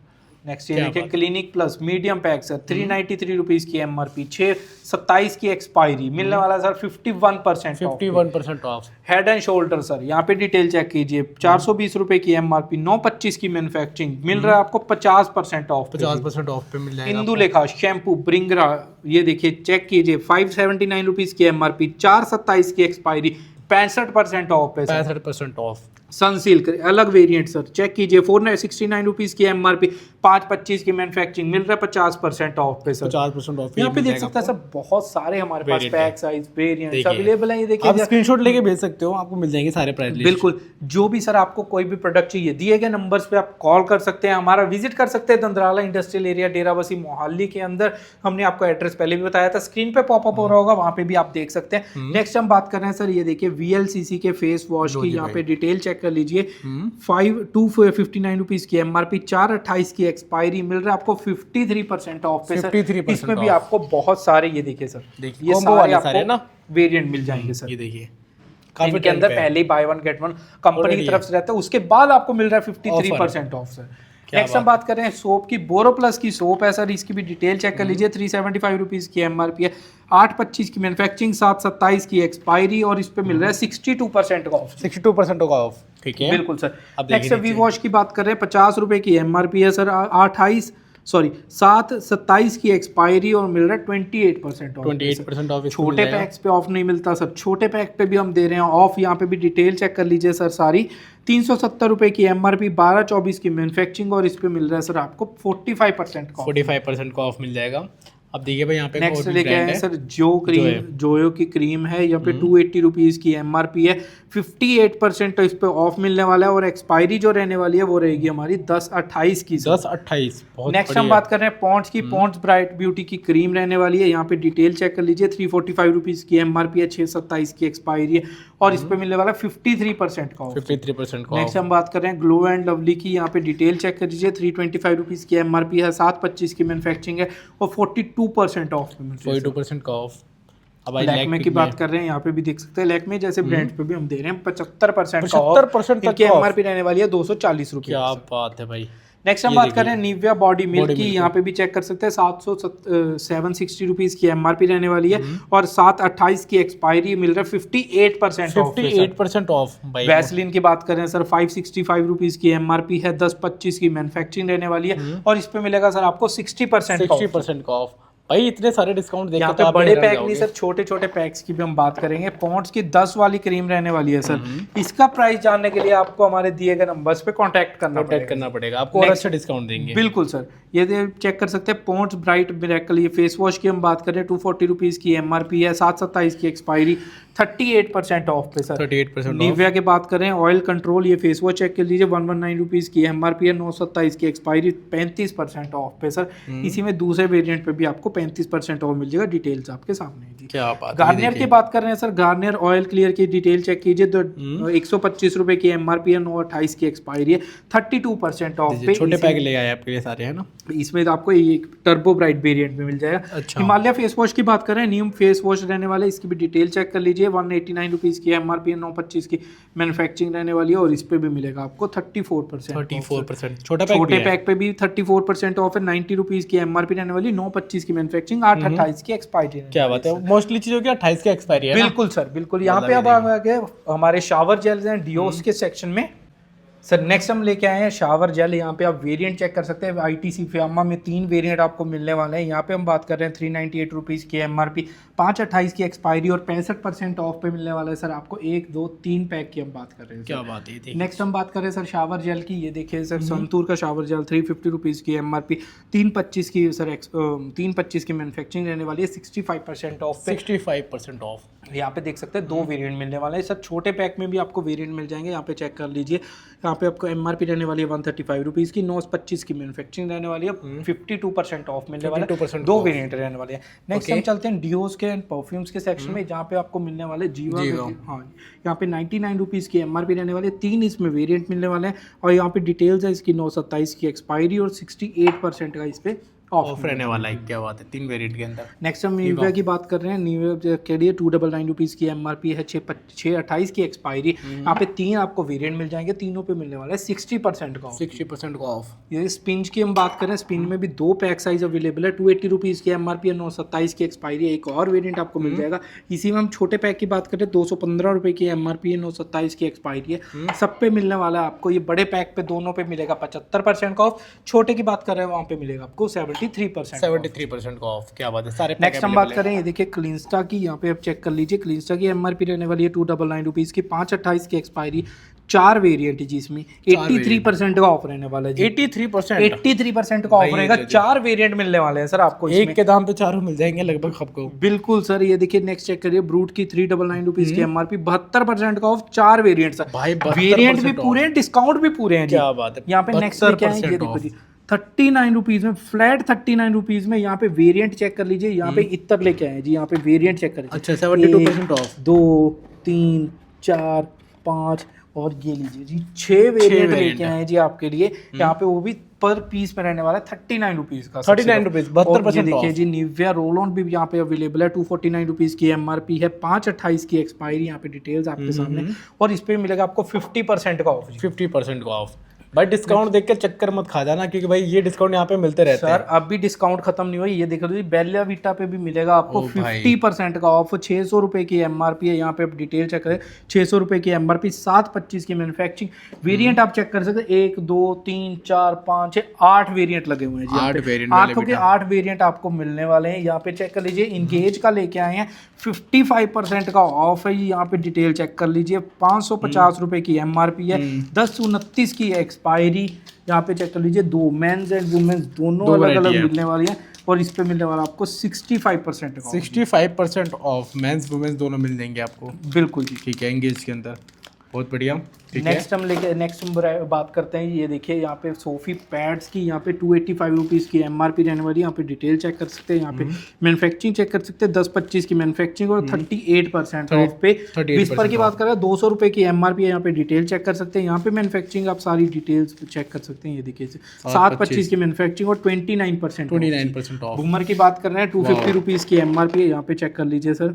नेक्स्ट ये देखिए clinic plus medium pack sir, 393 rupees की MRP, 627 की एक्सपायरी, मिलने वाला sir 51% of. Head and shoulder sir, यहाँ पे डिटेल चेक कीजिए, 420 रुपए की MRP, 925 की मैन्युफैक्चरिंग, मिल रहा है आपको 50% ऑफ। 50% ऑफ पे मिल जाएगा। इंदुलेखा शैम्पू ब्रिंगरा, ये देखिए चेक कीजिए, 579 रुपीज़ की MRP, 427 की एक्सपायरी, 65% ऑफ पे। 65% ऑफ। सनसिल्क अलग वेरिएंट सर, चेक कीजिए, 469 रुपीज़ की MRP, 525 की मैन्युफैक्चरिंग, मिल रहा है 50% ऑफ पे सर। 50% ऑफ। यहाँ पे देख सकते हैं सर बहुत सारे हमारे पास पैक साइज वेरिएंट्स अवेलेबल हैं। ये देखिए आप स्क्रीनशॉट लेके भेज सकते हो, आपको मिल जाएंगे सारे प्राइस लिस्ट। बिल्कुल, जो भी सर आपको कोई भी प्रोडक्ट चाहिए, दिए गए नंबर्स पे आप कॉल कर सकते हैं, हमारा विजिट कर सकते हैं दंद्राला इंडस्ट्रियल एरिया डेराबस्सी मोहाली के अंदर। हमने आपको एड्रेस पहले भी बताया था, स्क्रीन पे पॉपअप हो रहा होगा, वहाँ पे भी आप देख सकते हैं। नेक्स्ट हम बात कर रहे हैं सर, ये देखिए VLCC के फेस वॉश की, यहाँ पे डिटेल चेक कर लीजिए, 259 रुपीज़ की MRP, 428 की एक्सपायरी, मिल रहा है आपको 53% ऑफ पे सर। इसमें भी आपको बहुत सारे ये देखिए सर, ये सारे आपको वेरिएंट मिल जाएंगे सर। ये देखिए इनके अंदर पहले ही buy one get one company की तरफ से रहता है, उसके बाद आपको मिल रहा है 53% ऑफ सर। नेक्स्ट हम बात करें सोप की, बोरो प्लस की सोप है सर, इसकी भी डिटेल चेक कर लीजिए, 375 रुपीज़ की MRP है, 825 की मैन्युफैक्चरिंग, 727 की एक्सपायरी और इस पे मिल रहा है 62% का ऑफ। 62% का ऑफ, ठीक है बिल्कुल सर। नेक्स्ट वी वॉश की बात कर रहे हैं, 50 रुपये की MRP है सर, 727 की एक्सपायरी और मिल रहा है 28% ऑफ। 28% ऑफ। छोटे पैक्स पे ऑफ नहीं मिलता सर, छोटे पैक पे भी हम दे रहे हैं ऑफ। यहाँ पे भी डिटेल चेक कर लीजिए सर सारी, 370 रुपये की MRP, 1224 की मैन्युफैक्चरिंग और इस पे मिल रहा है सर आपको 45% का 45% का ऑफ मिल जाएगा। अब देखिए भाई यहाँ पे नेक्स्ट लेके आए हैं सर जोयो की क्रीम है, यहाँ पे 280 रुपीज़ की MRP है, 58% इस पे ऑफ मिलने वाला है और एक्सपायरी जो रहने वाली है वो रहेगी हमारी 10/28 की। 10/28। नेक्स्ट हम बात कर रहे हैं पॉन्ड्स की, पॉन्ड्स ब्राइट ब्यूटी की क्रीम रहने वाली है, यहाँ पे डिटेल चेक कर लीजिए, 345 रुपीज़ की MRP है, 627 की एक्सपायरी है और इस पे मिलने वाला 53% का ऑफ। 53% का। नेक्स्ट हम बात कर रहे हैं ग्लो एंड लवली की, यहाँ पे डिटेल चेक कर लीजिए, 325 रुपीज़ की MRP है, 725 की मैन्युफैक्चरिंग है और 42% ऑफ। 42% का ऑफ। अब लैक्मे की बात कर रहे हैं, यहाँ पे भी देख सकते हैं लैक्मे जैसे ब्रांड पे भी हम दे रहे हैं 75% का ऑफ। इनकी MRP रहने वाली है 240 रुपये। क्या बात है भाई। नेक्स्ट हम बात कर रहे हैं निविया बॉडी मिल्क की। यहाँ पे भी चेक कर सकते हैं 760 रुपीज़ की एमआरपी रहने वाली है और 7/28 की एक्सपायरी मिल रहा है 58% ऑफ। वैसलीन की बात करें सर 565 रुपीज़ की एमआरपी है, 10-25 की मैन्युफैक्चरिंग रहने वाली है और इस पे मिलेगा सर आपको 60% का ऑफ। भाई इतने सारे डिस्काउंट देख यहाँ पे बड़े पैक नहीं सर, छोटे छोटे पैक्स की भी हम बात करेंगे। पॉन्ड्स की 10 वाली क्रीम रहने वाली है सर। इसका प्राइस जानने के लिए आपको हमारे दिए गए नंबर्स पे कांटेक्ट करना पड़ेगा, आपको और अच्छा डिस्काउंट देंगे। बिल्कुल सर, ये चेक कर सकते हैं पॉन्ड्स ब्राइट मिरेकल, ये फेस वॉश की हम बात करें 240 रुपीज़ की एमआरपी है, 7/27 की एक्सपायरी, 38% ऑफ पे सर। 38% निविया की बात करें ऑयल कंट्रोल, ये फेस वॉश चेक कर लीजिए 119 रुपीज़ की एमआरपी है, 9/27 की एक्सपायरी, 35% ऑफ पे सर। इसी में दूसरे वेरिएंट पे भी आपको 35% ऑफ मिल जाएगा। डिटेल्स आपके सामने है जी। क्या बात। गार्नियर की बात कर रहे हैं सर, गार्नियर ऑयल क्लियर की डिटेल चेक कीजिए तो 125 रुपए की एमआरपी है, 9/28 की एक्सपायरी है, 32% ऑफ पे। छोटे पैक ले आए आपके लिए सारे, है ना। इसमें आपको एक टर्बो ब्राइट वेरिएंट में मिल जाएगा। अच्छा। हिमालय फेस वॉश की बात करें, न्यू फेस वॉश रहने वाले, इसकी भी डिटेल चेक कर लीजिए। 189 रुपीज़ की एमआरपी है, 9/25 की मैन्युफैक्चरिंग रहने वाली है और इस पे भी मिलेगा आपको 34%। छोटे पैक पे भी 34% ऑफ है, 90 रुपीज़ की एमआरपी रहने वाली, 9/25 की मैन्युफैक्चरिंग, 8/28 की एक्सपायरी। क्या बात है, मोस्टली चीजों की 28 की एक्सपायरी है। बिल्कुल सर, बिल्कुल। यहाँ पे अब आ गए हमारे शावर जेल्स हैं डियोस के सेक्शन में। सर नेक्स्ट हम लेके आए हैं शावर जेल। यहाँ पे आप वेरिएंट चेक कर सकते हैं, आईटीसी फियामा में 3 वेरिएंट आपको मिलने वाले हैं। यहाँ पे हम बात कर रहे हैं 398 रुपीज़ की एमआरपी, 5/28 की एक्सपायरी और 65% ऑफ पे मिलने वाला है सर आपको। 1, 2, 3 पैक की हम बात कर रहे हैं। क्या बात है। नेक्स्ट हम बात कर रहे हैं सर शावर जेल की। ये देखिए सर, संतूर का शावर जेल 350 रुपीज़ की एमआरपी, 3/25 की सर 3/25 की मैन्युफैक्चरिंग रहने वाली है, 65% ऑफ पे। 65% ऑफ। यहाँ पे देख सकते हैं 2 वेरिएंट मिलने वाले हैं सर। छोटे पैक में भी आपको वेरिएंट मिल जाएंगे, यहाँ पे चेक कर लीजिए। यहाँ पे आपको एमआरपी रहने वाली है 135 रुपीज़ की, 9/25 की मैन्युफैक्चरिंग रहने वाली है, 52% ऑफ मिलने वाला है। 2 वेरिएंट रहने वाले हैं। नेक्स्ट हम चलते हैं डियोस के एंड परफ्यूम्स के सेक्शन में, जहाँ पे आपको मिलने वाले जीवा। हाँ, यहाँ पे 99 रुपीज़ की एमआरपी रहने वाली है, 3 इसमें वेरिएंट मिलने वाले हैं और यहाँ पे डिटेल्स है इसकी 9/27 की एक्सपायरी और 68% का इस पे ऑफ रहने वाला है। क्या बात है, 3 वेरिएंट के अंदर। नेक्स्ट हम निविया की बात कर रहे हैं। निविया के लिए 299 रुपीज़ की एमआरपी है, 6/28 की एक्सपायरी। यहाँ पे 3 आपको वेरिएंट मिल जाएंगे, तीनों पे मिलने वाला है 60% का ऑफ। 60% का ऑफ। ये स्पिंज की हम बात करें, स्पिंज में भी 2 पैक साइज अवेलेबल है, 280 रुपीज़ की एमआरपी है, 9/27 की एक्सपायरी है। एक और वेरिएंट आपको मिल जाएगा। इसी में हम छोटे पैक की बात करें 215 रुपये की एमआरपी है, 9/27 की एक्सपायरी है। सब पे मिलने वाला है आपको। ये बड़े पैक पे दोनों पे मिलेगा 75% का ऑफ। छोटे की बात कर रहे हैं, वहाँ पे मिलेगा आपको 73% का ऑफ। क्या बात है, सारे। नेक्स्ट हम बात करें, ये देखिए क्लीनस्टा की। यहाँ पे आप चेक कर लीजिए, क्लीनस्टा की एमआरपी रहने वाली है 299 रुपीज़ की, 5/28 की एक्सपायरी, 4 वेरिएंट है जिसमें 83% का ऑफ रहने वाला है जी। 83% का ऑफ रहेगा। 4 वेरिएंट मिलने वाले हैं सर आपको। एक के दाम पे 4 मिल जाएंगे लगभग आपको। बिल्कुल सर। ये देखिए नेक्स्ट चेक करिए, ब्रूट की 399 रुपीज़ की एमआरपी, 72% का ऑफ, 4 वेरिएंट सर। भाई वेरिएंट भी पूरे हैं, डिस्काउंट भी पूरे हैं। क्या बात है। यहाँ पे नेक्स्ट क्या है, ये देखो जी 39 रुपीज़ में, फ्लैट 39 रुपीज़ में। यहाँ पे वेरिएंट चेक कर लीजिए। यहाँ पे इतर लेके आए जी, यहाँ पे वेरिएंट चेक कर लीजिए। अच्छा, 72% ऑफ। 2, 3, 4, 5 और ये लीजिए जी 6 वेरिएंट लेके आए जी आपके लिए। यहाँ पे वो भी पर पीस में रहने वाला है 39 रुपीज़ का। 39 रुपीज़, 72% देखिए जी निविया रोल ऑन भी यहाँ पे अवेलेबल है, 249 रुपीज़ की एमआरपी है, 5/28 की एक्सपायरी। यहाँ पे डिटेल्स आपके सामने और इस पे मिलेगा आपको 50% का ऑफ। 50% का ऑफ। भाई डिस्काउंट देख के चक्कर मत खा जाना, क्योंकि भाई ये डिस्काउंट यहाँ पे मिलते रहते हैं। सर अब भी डिस्काउंट खत्म नहीं हुई। ये देख लो, बेलिया वीटा पे भी मिलेगा आपको 50% का ऑफ। 600 रुपये की एमआरपी है। यहाँ पे आप डिटेल चेक करें, 600 रुपये की एमआरपी, 7/25 की मैन्युफैक्चरिंग। वेरिएंट आप चेक कर सकते हैं, 1, 2, 3, 4, 5, 6, 8 वेरिएंट लगे हुए हैं जी। 8 वेरिएंट, 8 वेरिएंट आपको मिलने वाले हैं। यहाँ पे चेक कर लीजिए, इंगेज का लेके आए हैं, 55% का ऑफ है। यहाँ पे डिटेल चेक कर लीजिए, 550 रुपये की एमआरपी है, 10/29 की एक्सपायरी। यहाँ पे चेक कर लीजिए, 2 मेंस एंड वुमेन्स दोनों अलग अलग मिलने वाली हैं और इस पे मिलने वाला आपको 65% का 65% ऑफ। मेंस वुमेन्स दोनों मिल जाएंगे आपको। बिल्कुल जी। ठीक है, एंगेज के अंदर बहुत बढ़िया। नेक्स्ट हम बात करते हैं, ये देखिए यहाँ पे सोफी पैड्स की, यहाँ पे 285 रुपीज़ की एमआरपी रहने वाली है। यहाँ पे डिटेल चेक कर सकते हैं, यहाँ पे मैन्युफैक्चरिंग चेक कर सकते हैं, 10/25 की मैन्युफैक्चरिंग और 38% ऑफ पे। विस्पर की बात करें 200 रुपये की एमआरपी है। यहाँ पे डिटेल चेक कर सकते हैं, यहाँ पे मैन्युफैक्चरिंग आप सारी डिटेल्स चेक कर सकते हैं। ये देखिए 7/25 की मैन्युफैक्चरिंग और 29% ऑफ। बूमर की बात कर रहे हैं, 250 रुपीज़ की एमआरपी है। यहाँ पे चेक कर लीजिए सर,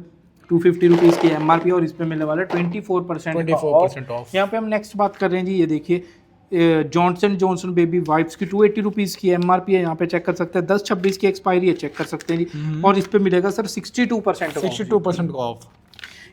250 रुपीज़ की एमआरपी और इस पे मिलने वाला है 24% ऑफ। यहाँ पे हम नेक्स्ट बात कर रहे हैं जी, ये देखिए जॉनसन जॉनसन बेबी वाइप्स की 280 रुपीज़ की MRP है, यहाँ पे चेक कर सकते हैं। 10-26 की एक्सपायरी है, चेक कर सकते हैं जी। और इस पे मिलेगा सर 62% 62% ऑफ।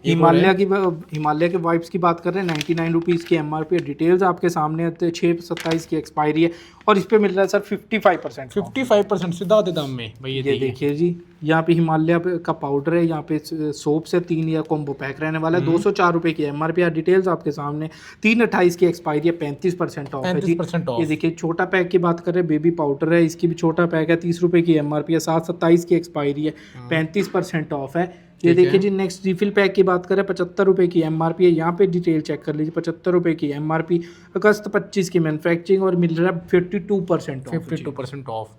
हिमालय के वाइप्स की बात कर रहे हैं, 99 रुपीज़ की MRP है। डिटेल्स आपके सामने आते हैं, 6/27 की एक्सपायरी है और इस पे मिल रहा है सर 55%। 55% सीधा आधे दाम में भाई। ये देखिए जी, यहाँ पे हिमालय का पाउडर है, यहाँ पे सोप से 3 या कॉम्बो पैक रहने वाला है। 204 रुपये की MRP है। डिटेल्स आपके सामने, 3/28 की एक्सपायरी है, 35% ऑफ है जी। 35% ऑफ। ये देखिए छोटा पैक की बात कर रहे हैं, बेबी पाउडर है, इसकी भी छोटा पैक है, 30 रुपये की MRP है, 7/27 की एक्सपायरी है, 35% ऑफ है। ये देखिए जी, नेक्स्ट रिफिल पैक की बात करें, 75 रुपये की MRP है। यहाँ पे डिटेल चेक कर लीजिए, 75 रुपये की MRP, अगस्त 25 की मैन्युफैक्चरिंग और मिल रहा है 52% ऑफ। 52% ऑफ,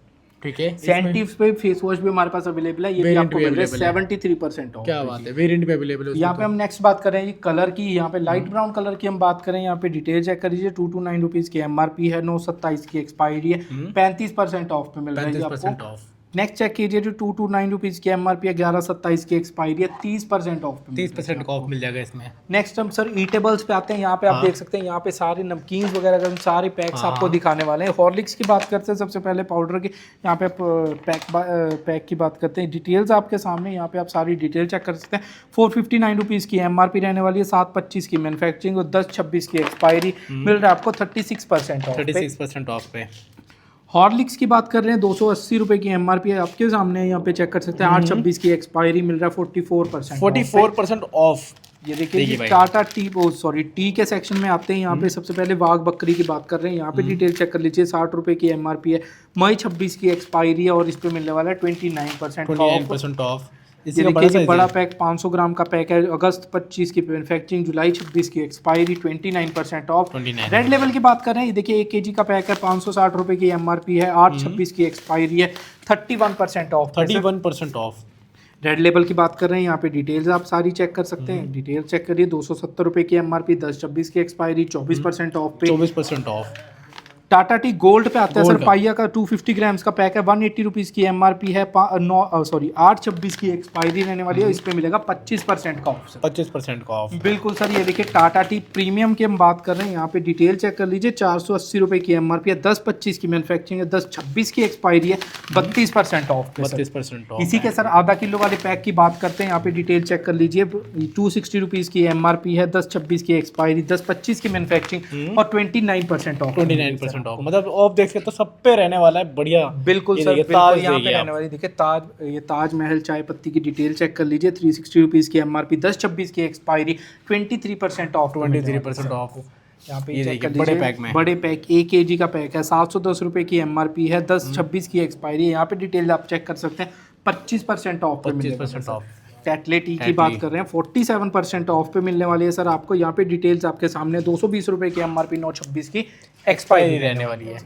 ठीक है। सेंटिव्स पे फेस वॉश भी हमारे पास अवेलेबल है, ये भी आपको मिल रहा है 73% ऑफ। क्या बात है, वेरिएंट भी अवेलेबल है। यहाँ पे हम नेक्स्ट बात करें जी कलर की, यहाँ पे लाइट ब्राउन कलर की हम बात करें, यहाँ पे डिटेल चेक कर लीजिए। 229 रुपीज़ की MRP है, 9/27 की एक्सपायरी है, 35% ऑफ पे मिल रहा है जी आपको। नेक्स्ट चेक कीजिए जो 229 रुपीज़ की MRP है, 11/27 की एक्सपायरी है, 30% ऑफ। 30% ऑफ मिल जाएगा इसमें। नेक्स्ट हम सर ईटेबल्स पे आते हैं। यहाँ पे आप देख सकते हैं, यहाँ पे सारे नमकीन वगैरह का सारे पैक्स आपको दिखाने वाले हैं। हॉर्लिक्स की बात करते हैं सबसे पहले, पाउडर की यहाँ पे पैक की बात करते हैं। डिटेल्स आपके सामने, यहाँ पे आप सारी डिटेल चेक कर सकते हैं। 459 रुपीज़ की MRP रहने वाली है, 7/25 की मैन्युफैक्चरिंग और 10/26 की एक्सपायरी, मिल रहा है आपको 36% ऑफ। 36% ऑफ पे। हॉर्लिक्स की बात कर रहे हैं, 280 रुपये की MRP है, आपके सामने यहाँ पे चेक कर सकते हैं। 8/26 की एक्सपायरी, मिल रहा है 44%। 44% ऑफ। ये देखिए टाटा टी के सेक्शन में आते हैं। यहाँ पे सबसे पहले वाघ बकरी की बात कर रहे हैं, यहाँ पे डिटेल चेक कर लीजिए। 60 रुपये की MRP है, मई 26 की एक्सपायरी है और इस पे मिलने वाला है 29% ऑफ। ये देखिए बड़ा पैक 500 ग्राम का पैक है, अगस्त 25 की मैन्युफैक्चरिंग, जुलाई 26 की एक्सपायरी, 29% ऑफ। रेड लेवल की बात कर रहे हैं, ये देखिए 1 kg का पैक है, 560 रुपये की MRP है, 8/26 की एक्सपायरी है, 31% ऑफ। 31% ऑफ। रेड लेबल की बात कर रहे हैं, यहाँ पे डिटेल्स आप सारी चेक कर सकते हैं। डिटेल चेक करिए, 270 रुपये की MRP, 10/26 की एक्सपायरी, 24% ऑफ पे। 24% ऑफ। टाटा टी गोल्ड पे आता है सर, पाइया का 250 ग्राम्स का पैक है, 180 रुपीज़ की MRP है, 8/26 की एक्सपायरी रहने वाली है, इस पे मिलेगा 25% का ऑफ। 25% का ऑफ, बिल्कुल सर। ये देखिए टाटा टी प्रीमियम की हम बात कर रहे हैं, यहाँ पे डिटेल चेक कर लीजिए। 480 रुपये की MRP है, 10/25 की मैन्युफैक्चरिंग है, 10/26 की एक्सपायरी है, 32% ऑफ। 32% ऑफ। इसी के सर आधा किलो वाले पैक की बात करते हैं, यहाँ पे डिटेल चेक कर लीजिए। 260 रुपीज़ की MRP है, 10/26 की एक्सपायरी, 10/25 की मैन्युफैक्चरिंग और 29% ऑफ। 29% ऑफ, मतलब ऑफ देख सकते हो, सब पे रहने वाला है। बढ़िया, बिल्कुल सर, बिल्कुल यहाँ पे रहने वाली। देखिए ये ताज महल चाय पत्ती की डिटेल चेक कर लीजिए। 360 रुपीज़ की MRP, 10/26 की एक्सपायरी, 23% ऑफ। 23% ऑफ। यहाँ पे चेक कर बड़े लीजिए, पैक में, बड़े पैक 1 kg का पैक है, 710 रुपये की MRP है, 10/26 की एक्सपायरी है। यहाँ पे डिटेल आप चेक कर सकते हैं, 25% ऑफ। 25% ऑफ। टेटले टी की बात कर रहे हैं, 47% ऑफ पे मिलने वाली है सर आपको। यहाँ पे डिटेल्स आपके सामने, 220 रुपये की MRP, 9/26 की एक्सपायरी रहने वाली है।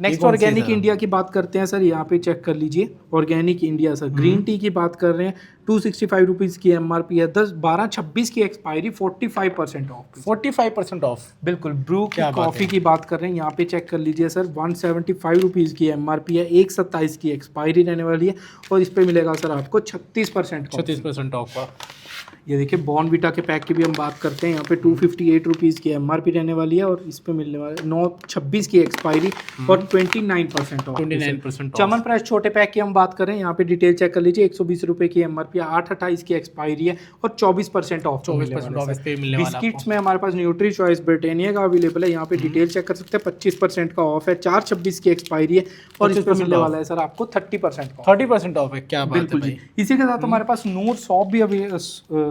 नेक्स्ट ऑर्गेनिक इंडिया की बात करते हैं सर, यहाँ पे चेक कर लीजिए। Organic India sir green tea की बात कर रहे हैं, 265 रुपीज़ की MRP है, 12/26 की एक्सपायरी, 45% ऑफ। 45% ऑफ, बिल्कुल। ब्रू की कॉफ़ी की बात कर रहे हैं, यहाँ पे चेक कर लीजिए सर। 175 रुपीज़ की MRP है, 1/27 की एक्सपायरी रहने वाली है और इस पे मिलेगा सर आपको 36% ऑफ का। ये देखिए बॉर्नविटा के पैक की भी हम बात करते हैं, यहाँ पे 258 रुपीज़ की MRP रहने वाली है और इस पे मिलने वाले 9/26 की एक्सपायरी और 29% ऑफ। 29% चमन प्राइस छोटे पैक की हम बात करें, यहाँ पे डिटेल चेक कर लीजिए। 120 रुपये की MRP, 8/28 की एक्सपायरी है और 24% ऑफ। 24% ऑफ इस पे मिलने वाला है। बिस्किट्स में हमारे पास न्यूट्री चॉइस ब्रिटानिया का अवेलेबल है, यहाँ पे डिटेल चेक कर सकते हैं। 25% का ऑफ है, 4/26 की एक्सपायरी है और इस पे मिलने वाला है सर आपको 30% ऑफ है। क्या बात है बिल्कुल जी। इसी के साथ हमारे पास नूर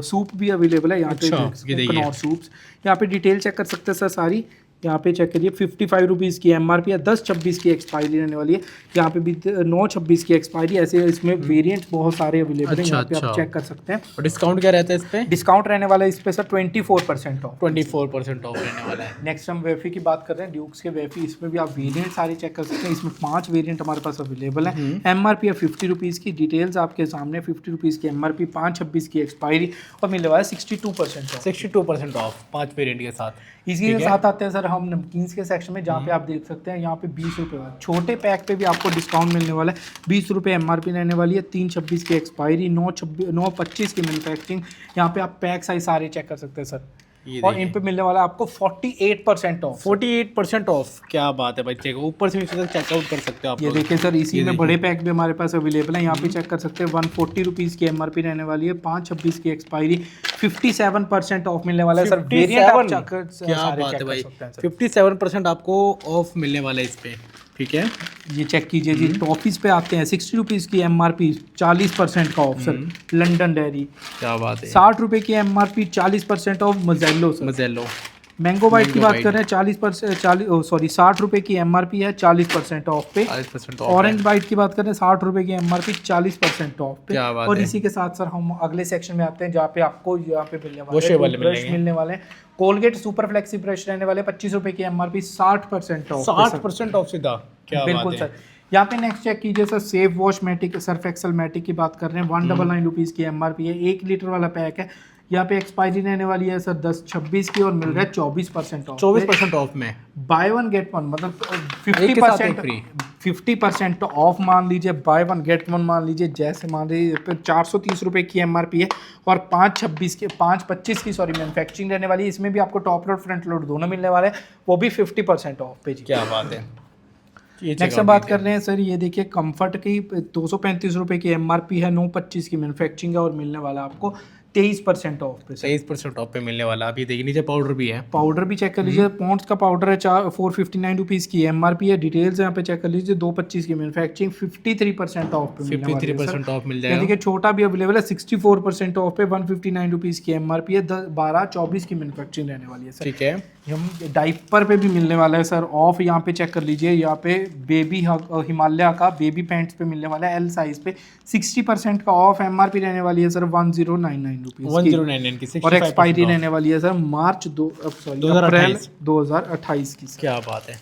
सूप भी अवेलेबल है, यहाँ पे कनौर सूप्स। यहाँ पे डिटेल चेक कर सकते हैं सर सारी, यहाँ पे चेक करिए। 55 रुपीज़ की MRP है, 10/26 की एक्सपायरी रहने वाली है, यहाँ पे भी 9/26 की एक्सपायरी। ऐसे इसमें वेरिएंट बहुत सारे अवेलेबल हैं, यहाँ पे आप चेक कर सकते हैं। और डिस्काउंट क्या रहता है इस पे? डिस्काउंट रहने वाला है इस पे सर 24% ऑफ। 24% ऑफ रहने वाला है। नेक्स्ट हम वेफी की बात कर रहे हैं, ड्यूक्स के वेफी, इसमें भी आप वेरिएंट सारे चेक कर सकते हैं। इसमें 5 वेरिएंट हमारे पास अवेलेबल है। MRP है 50 रुपीज़ की, डिटेल्स आपके सामने। 50 रुपीज़ की MRP, 5/26 की एक्सपायरी और मिलने वाला है 62% ऑफ 5 वेरिएंट के साथ। इसी के साथ आते हैं सर हम नमकीन्स के सेक्शन में, जहाँ पे आप देख सकते हैं यहाँ पे 20 रुपये छोटे पैक पे भी आपको डिस्काउंट मिलने वाला है। 20 रुपये MRP रहने वाली है, 3/26 की एक्सपायरी, 9/25 की मैन्युफैक्चरिंग। यहाँ पे आप पैक साइज सारे चेक कर सकते हैं सर। ये और देखिए। इन पे मिलने वाला है आपको 48% ऑफ। 48% ऑफ, क्या बात है बच्चे को, ऊपर से नीचे तक चेकआउट कर सकते हो आप ये लोग। देखिए सर, इसी ये में देखिए। बड़े पैक भी हमारे पास अवेलेबल है, यहाँ पे चेक कर सकते हैं। 140 रुपीज़ की MRP रहने वाली है, 5/26 की एक्सपायरी, 57% ऑफ मिलने वाला है सर। वेरिएंट आप 57? check कर- क्या सारे बात check है कर भाई, सकते हैं सर। 57% आपको ऑफ मिलने वाला है इस पे, ठीक है। ये चेक कीजिए जी। टॉफीज पे आते हैं 60 रुपीज़ की MRP, 40% का ऑफ सर। लंडन डेयरी क्या बात है। 60 रुपए की MRP, 40% ऑफ। मजेलो सर, मजेलो, मैंगो बाइट की Mango बात Bite। कर रहे हैं 60 रुपए की MRP है, 40% ऑफ पे। 40% ऑफ। ऑरेंज बाइट की बात करें 60 रुपए की MRP, 40% ऑफ पे। क्या बात और है। इसी के साथ सर हम अगले सेक्शन में आते हैं, जहाँ पे आपको यहाँ पे मिलने वाले वॉशेबल हैं ब्रश मिलेंगे। मिलने वाले हैं। कोलगेट सुपर फ्लेक्सी ब्रश रहने वाले 25 रुपए की MRP, 60% ऑफ। 60% ऑफ सीधा, क्या बिल्कुल बात है। सर। यहाँ पे नेक्स्ट चेक कीजिए sir, safe wash matic surf excel matic की बात कर रहे हैं। 199 रुपीज़ की MRP है, 1 लीटर वाला पैक है। यहाँ पे एक्सपायरी रहने वाली है सर 10/26 की और मिल रहा है 24% ऑफ। 24% ऑफ में बाय वन गेट वन, मतलब एक के साथ एक 50% फ्री। 50% ऑफ मान लीजिए, बाय वन गेट वन मान लीजिए। जैसे मान लीजिए 430 रुपए की MRP है और 5/25 की सॉरी मैन्युफैक्चरिंग रहने वाली है। इसमें भी आपको टॉप लोड फ्रंट लोड दोनों मिलने वाले हैं, वो भी 50% ऑफ पे जी। क्या बात है। नेक्स्ट हम बात कर रहे हैं सर, ये देखिए कंफर्ट की 235 रुपए की MRP है, 9/25 की मैन्युफैक्चरिंग है और मिलने वाला आपको 23% ऑफ पे। 23% ऑफ पे मिलने वाला। अभी देखिए नीचे पाउडर भी है। पाउडर भी चेक कर लीजिए, पॉन्ड्स का पाउडर है 459 रुपीज़ की MRP है। डिटेल्स यहाँ पे चेक कर लीजिए, 2/25 की मैन्युफैक्चरिंग, 53% ऑफ पे मिलने वाली है सर। 53% ऑफ मिल ये जाएगा। देखिए छोटा भी अवेलेबल है 64% ऑफ पे, 159 रुपीज़ की MRP है, 12/24 की मैन्युफैक्चरिंग रहने वाली है सर। ठीक है। हम डाइपर पे भी मिलने वाला है सर ऑफ। यहाँ पे चेक कर लीजिए, यहाँ पे बेबी हिमालय का बेबी पैंट्स पे मिलने वाला है L साइज पे, 60% का ऑफ। MRP रहने वाली है सर 1099 रुपीज़ 1099 की, और 65% एक्सपायरी ऑफ। रहने वाली है सर मार्च अप्रैल 2028 2028 की सर। क्या बात है।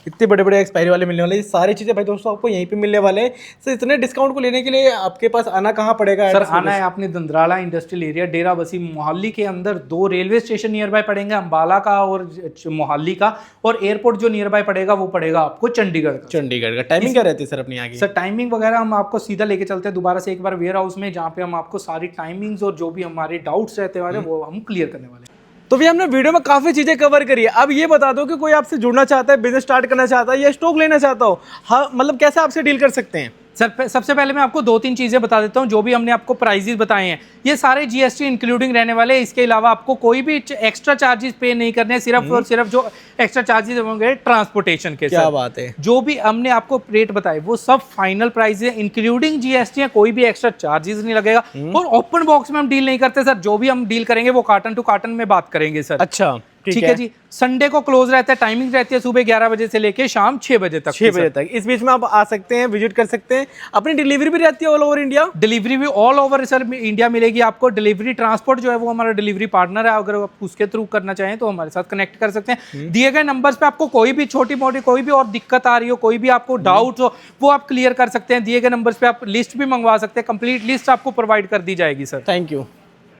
इतने बड़े बड़े एक्सपायरी वाले मिलने वाले, ये सारी चीज़ें भाई दोस्तों आपको यहीं पे मिलने वाले हैं। सर इतने डिस्काउंट को लेने के लिए आपके पास आना कहाँ पड़ेगा? सर एड्रेस आना है आपने दंद्राला इंडस्ट्रियल एरिया, डेरा बसी मोहाली के अंदर। 2 रेलवे स्टेशन नियर बाय पड़ेंगे, अम्बाला का और मोहाली का, और एयरपोर्ट जो नियर बाय पड़ेगा वो पड़ेगा आपको चंडीगढ़ का। चंडीगढ़ का। टाइमिंग क्या रहती है सर अपनी यहाँ की? सर टाइमिंग वगैरह हम आपको सीधा लेके चलते हैं दोबारा से एक बार वेयर हाउस में, जहाँ पे हम आपको सारी टाइमिंग्स और जो भी हमारे डाउट्स रहते वाले वो हम क्लियर करने वाले हैं। तो भी हमने वीडियो में काफ़ी चीज़ें कवर करी है। अब ये बता दो कि कोई आपसे जुड़ना चाहता है, बिजनेस स्टार्ट करना चाहता है या स्टॉक लेना चाहता हो, हाँ मतलब कैसे आपसे डील कर सकते हैं? सर सबसे पहले मैं आपको 2-3 चीज़ें बता देता हूँ। जो भी हमने आपको प्राइजेस बताए हैं ये सारे GST इंक्लूडिंग रहने वाले हैं। इसके अलावा आपको कोई भी एक्स्ट्रा चार्जेस पे नहीं करने हैं, सिर्फ और सिर्फ जो एक्स्ट्रा चार्जेस होंगे ट्रांसपोर्टेशन के। क्या सर बात है। जो भी हमने आपको रेट बताए वो सब फाइनल प्राइस है, इंक्लूडिंग GST है, कोई भी एक्स्ट्रा चार्जेस नहीं लगेगा। और ओपन बॉक्स में हम डील नहीं करते सर, जो भी हम डील करेंगे वो कार्टन टू कार्टन में बात करेंगे सर। अच्छा ठीक है जी। संडे को क्लोज रहता है, टाइमिंग रहती है सुबह 11 बजे से लेके शाम 6 बजे तक। 6 बजे तक इस बीच में आप आ सकते हैं, विजिट कर सकते हैं। अपनी डिलीवरी भी रहती है ऑल ओवर इंडिया? डिलीवरी भी ऑल ओवर सर इंडिया मिलेगी आपको। डिलीवरी ट्रांसपोर्ट जो है वो हमारा डिलीवरी पार्टनर है, अगर आप उसके थ्रू करना चाहें तो हमारे साथ कनेक्ट कर सकते हैं। दिए गए नंबर्स पे आपको कोई भी छोटी मोटी कोई भी और दिक्कत आ रही हो, कोई भी आपको डाउट हो, वो आप क्लियर कर सकते हैं। दिए गए नंबर्स पे आप लिस्ट भी मंगवा सकते हैं, कंप्लीट लिस्ट आपको प्रोवाइड कर दी जाएगी सर। Thank you.